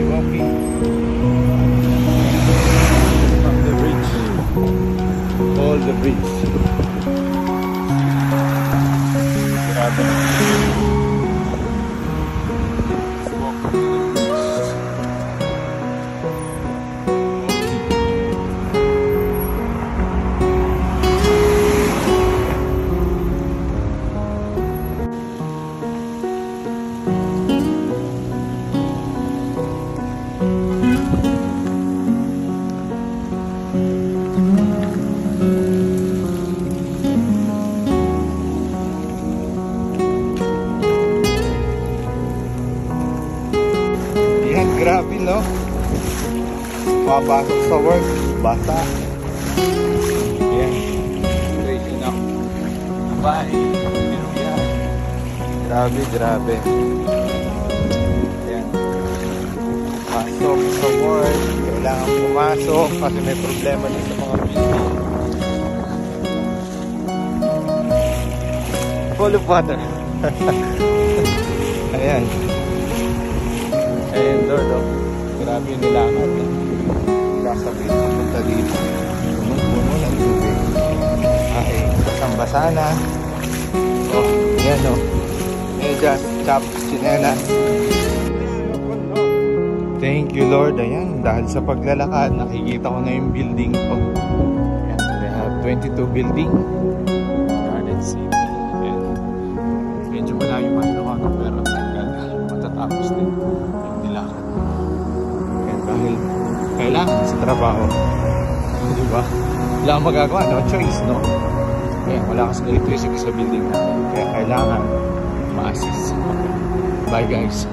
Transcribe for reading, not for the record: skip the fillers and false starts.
walking from the bridge. All the bridge. Grabe. Grabe, no? Papasok sa work, basa. Ayan. Waking up. Bye. Ayan. Grabe, grabe. Ayan. Pasok sa work. Kailangan pumasok kasi may problema din sa mga building. Full of water. Ayan. Ayan doon, no? Grabe yung nilakad. Kasabit papunta dito. Punong-puno ng tubig. Ay, basang-basa na. Oh, ayan, no? Medyas, chaps, chinelas. Thank you, Lord. Ayan, dahil sa paglalakad, nakikita ko na yung building ko. Ayan, they have 22 building. Garden City. Ayan. Medyo malayo pa ito ako, pero matatapos din. Dahil kailangan sa trabaho, diba? Wala kang magagawa, no choice, no? Kaya wala kasing electricity sa building natin, kaya kailangan ma-assist. Bye guys.